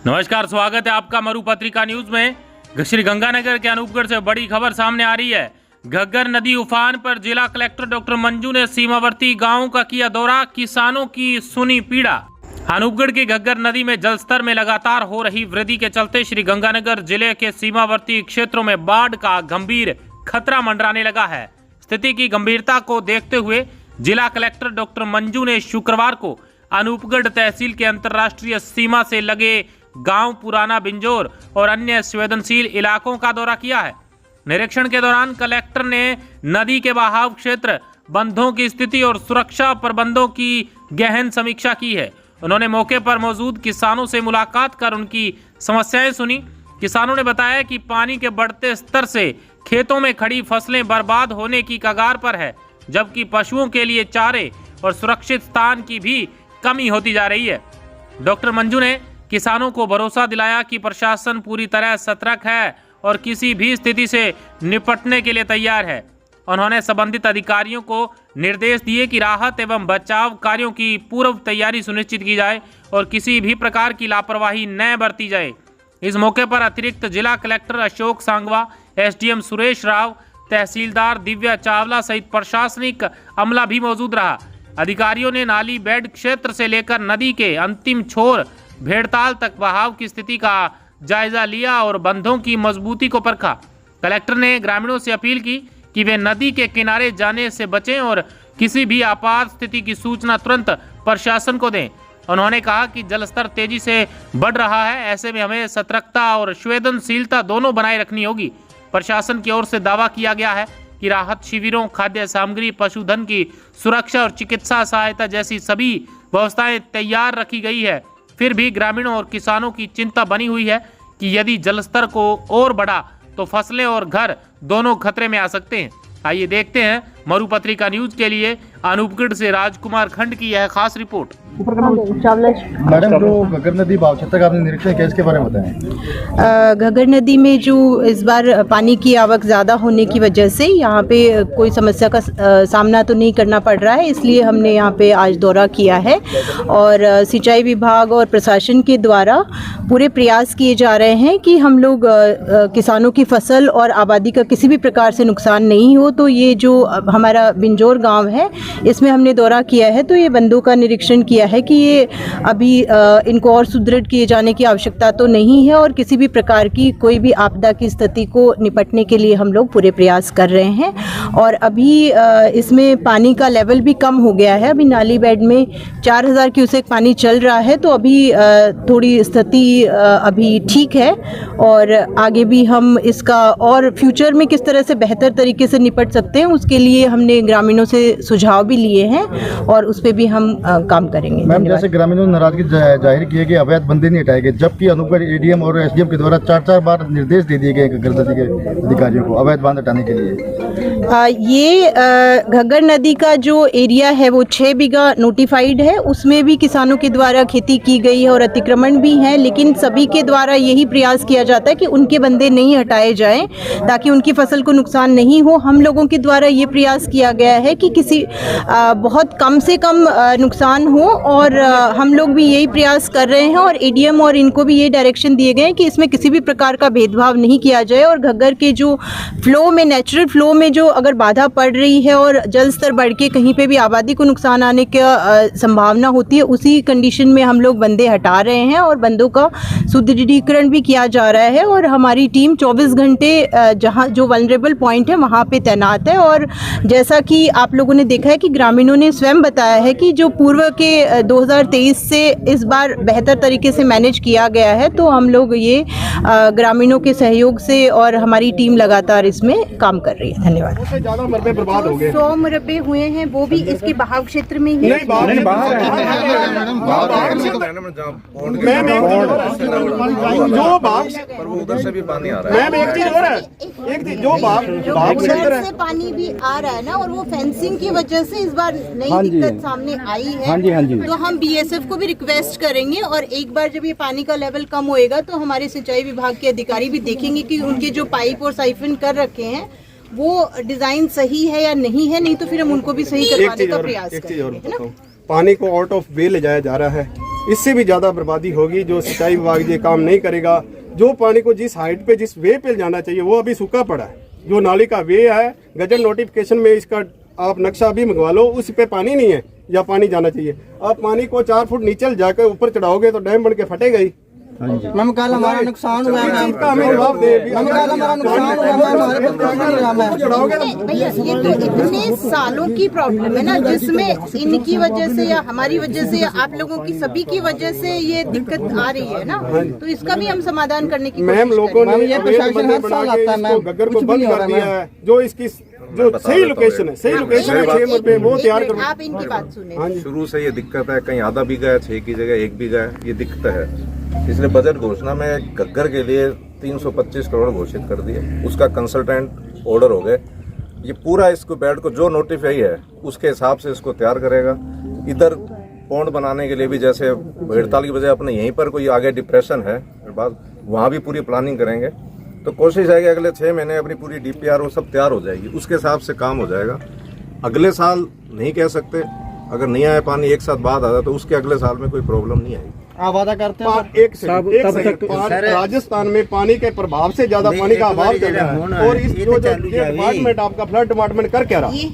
नमस्कार, स्वागत है आपका मरु पत्रिका न्यूज में। श्री गंगानगर के अनूपगढ़ से बड़ी खबर सामने आ रही है। घग्गर नदी उफान पर जिला कलेक्टर डॉक्टर मंजू ने सीमावर्ती गांवों का किया दौरा, किसानों की सुनी पीड़ा। अनूपगढ़ की घग्गर नदी में जलस्तर में लगातार हो रही वृद्धि के चलते श्री गंगानगर जिले के सीमावर्ती क्षेत्रों में बाढ़ का गंभीर खतरा मंडराने लगा है। स्थिति की गंभीरता को देखते हुए जिला कलेक्टर डॉक्टर मंजू ने शुक्रवार को अनूपगढ़ तहसील के अंतर्राष्ट्रीय सीमा से लगे गांव पुराना बिंजोर और अन्य संवेदनशील इलाकों का दौरा किया है। निरीक्षण के दौरान कलेक्टर ने नदी के बहाव क्षेत्र, बंधों की स्थिति और सुरक्षा प्रबंधों की गहन समीक्षा की है। उन्होंने मौके पर मौजूद किसानों से मुलाकात कर उनकी समस्याएं सुनी। किसानों ने बताया कि पानी के बढ़ते स्तर से खेतों में खड़ी फसलें बर्बाद होने की कगार पर है, जबकि पशुओं के लिए चारे और सुरक्षित स्थान की भी कमी होती जा रही है। डॉक्टर मंजू ने किसानों को भरोसा दिलाया कि प्रशासन पूरी तरह सतर्क है और किसी भी स्थिति से निपटने के लिए तैयार है। उन्होंने संबंधित अधिकारियों को निर्देश दिए कि राहत एवं बचाव कार्यों की पूर्व तैयारी सुनिश्चित की जाए और किसी भी प्रकार की लापरवाही न बरती जाए। इस मौके पर अतिरिक्त जिला कलेक्टर अशोक सांगवा, एसडीएम सुरेश राव, तहसीलदार दिव्या चावला सहित प्रशासनिक अमला भी मौजूद रहा। अधिकारियों ने नाली बेड क्षेत्र से लेकर नदी के अंतिम छोर भेड़ताल तक बहाव की स्थिति का जायजा लिया और बंधों की मजबूती को परखा। कलेक्टर ने ग्रामीणों से अपील की कि वे नदी के किनारे जाने से बचें और किसी भी आपात स्थिति की सूचना तुरंत प्रशासन को दें। उन्होंने कहा कि जलस्तर तेजी से बढ़ रहा है, ऐसे में हमें सतर्कता और संवेदनशीलता दोनों बनाए रखनी होगी। प्रशासन की ओर से दावा किया गया है कि राहत शिविरों, खाद्य सामग्री, पशुधन की सुरक्षा और चिकित्सा सहायता जैसी सभी व्यवस्थाएं तैयार रखी गई है। फिर भी ग्रामीणों और किसानों की चिंता बनी हुई है कि यदि जलस्तर को और बढ़ा तो फसलें और घर दोनों खतरे में आ सकते हैं। आइए देखते हैं मरु पत्रिका न्यूज के लिए अनूपगढ़ से राजकुमार खंड की यह खास रिपोर्ट। मैडम, जो घग्गर नदी भाव क्षेत्र का आपने निरीक्षण किया, इसके बारे में बताएं। घग्गर नदी में जो इस बार पानी की आवक ज़्यादा होने की वजह से यहाँ पे कोई समस्या का सामना तो नहीं करना पड़ रहा है, इसलिए हमने यहाँ पे आज दौरा किया है और सिंचाई विभाग और प्रशासन के द्वारा पूरे प्रयास किए जा रहे हैं कि हम लोग किसानों की फसल और आबादी का किसी भी प्रकार से नुकसान नहीं हो। तो ये जो हमारा बिंजोर गाँव है, इसमें हमने दौरा किया है, तो ये बंदों का निरीक्षण किया है कि ये अभी इनको और सुदृढ़ किए जाने की आवश्यकता तो नहीं है और किसी भी प्रकार की कोई भी आपदा की स्थिति को निपटने के लिए हम लोग पूरे प्रयास कर रहे हैं। और अभी इसमें पानी का लेवल भी कम हो गया है। अभी नाली बेड में 4000 क्यूसेक पानी चल रहा है, तो अभी थोड़ी स्थिति अभी ठीक है और आगे भी हम इसका और फ्यूचर में किस तरह से बेहतर तरीके से निपट सकते हैं उसके लिए हमने ग्रामीणों से सुझाव भी लिए हैं और उस पर भी हम काम करेंगे। मैम, जैसे ग्रामीणों ने नाराजगी जाहिर की है कि अवैध बंदे नहीं हटाए गए, जबकि अनूपगढ़ एडीएम और एसडीएम के द्वारा 4 बार निर्देश दे दिए गए घग्गर नदी के अधिकारियों को अवैध बांध हटाने के लिए। ये घग्गर नदी का जो एरिया है वो 6 बीघा नोटिफाइड है, उसमें भी किसानों के द्वारा खेती की गई है और अतिक्रमण भी है, लेकिन सभी के द्वारा यही प्रयास किया जाता है कि उनके बंदे नहीं हटाए जाएं ताकि उनकी फसल को नुकसान नहीं हो। हम लोगों के द्वारा ये प्रयास किया गया है कि किसी बहुत कम से कम नुकसान हो और हम लोग भी यही प्रयास कर रहे हैं और एडीएम और इनको भी ये डायरेक्शन दिए गए हैं कि इसमें किसी भी प्रकार का भेदभाव नहीं किया जाए और घग्गर के जो फ्लो में, नेचुरल फ्लो में जो अगर बाधा पड़ रही है और जल स्तर बढ़ के कहीं पे भी आबादी को नुकसान आने की संभावना होती है, उसी कंडीशन में हम लोग बंदे हटा रहे हैं और बंदों का सुदृढ़ीकरण भी किया जा रहा है और हमारी टीम 24 घंटे जहाँ जो वल्नरेबल पॉइंट है वहाँ पे तैनात है। और जैसा कि आप लोगों ने देखा है कि ग्रामीणों ने स्वयं बताया है कि जो पूर्व के 2023 से इस बार बेहतर तरीके से मैनेज किया गया है, तो हम लोग ये ग्रामीणों के सहयोग से और हमारी टीम लगातार इसमें काम कर रही है। धन्यवाद। 100 मुरब्बे हुए हैं, वो भी इसके बहाव क्षेत्र में ही पानी भी आ रहा है ना, और वो फेंसिंग की वजह से इस बार नई दिक्कत सामने आई है। तो हम बीएसएफ को भी रिक्वेस्ट करेंगे और एक बार जब ये पानी का लेवल कम होएगा तो हमारे सिंचाई विभाग के अधिकारी भी देखेंगे कि उनके जो पाइप और साइफन कर रखे हैं वो डिजाइन सही है या नहीं है, नहीं तो फिर हम उनको भी सही करवाने का प्रयास करेंगे। पानी को आउट ऑफ वे ले जाया जा रहा है इससे भी ज़्यादा बर्बादी होगी। जो सिंचाई विभाग ये काम नहीं करेगा, जो पानी को जिस हाइट पे जिस वे पे जाना चाहिए वो अभी सूखा पड़ा है। जो नाली का वे है, गजट नोटिफिकेशन में इसका आप नक्शा भी मंगवा लो, उस पे पानी नहीं है या पानी जाना चाहिए। आप पानी को 4 फुट नीचे जाकर ऊपर चढ़ाओगे तो डैम बन के फटेगा ही। मैम कल हमारा नुकसान हुआ है मैम, इसका हमें जवाब दे। मैम कल हमारा नुकसान हुआ है, हमारे पास कुछ नहीं रहा मैम। चढ़ाओगे भैया ये तो इतने सालों की प्रॉब्लम है ना, जिसमें इनकी वजह से या हमारी वजह से या आप लोगों की सभी की वजह से ये दिक्कत आ रही है ना, तो इसका भी हम समाधान करने की मैम कोशिश लोगों करेंगे। ने ये प्रशासन हर साल आता है मैम, गग्गर को कुछ भी बंद नहीं हो कर रहा दिया मैम। है। जो इसकी जो सही लोकेशन है, सही लोकेशन है 6 मरबे वो तैयार एक कर। मिनट, आप इनकी बात सुने। हाँ जी, शुरू से ये दिक्कत है, कहीं आधा बीघा है 6 की जगह 1 बीघा है, ये दिक्कत है। इसलिए बजट घोषणा में घग्गर के लिए 325 करोड़ घोषित कर दिए, उसका कंसल्टेंट ऑर्डर हो गए। ये पूरा इसको बेड को जो नोटिफाई है उसके हिसाब से इसको तैयार करेगा। इधर पौंड बनाने के लिए भी जैसे हड़ताल की वजह अपने यहीं पर कोई आगे डिप्रेशन है बाद वहाँ भी पूरी प्लानिंग करेंगे। तो कोशिश है कि अगले 6 महीने अपनी पूरी डीपीआर वो सब तैयार हो जाएगी, उसके हिसाब से काम हो जाएगा। अगले साल नहीं कह सकते, अगर नहीं आया पानी एक साथ बाद आता तो उसके अगले साल में कोई प्रॉब्लम नहीं आएगी। आप वादा करते हैं एक सेकंड, राजस्थान में पानी के प्रभाव से ज्यादा पानी का अभाव चल रहा है और इस जो डिपार्टमेंट आपका फ्लड डिपार्टमेंट कर क्या रहा है?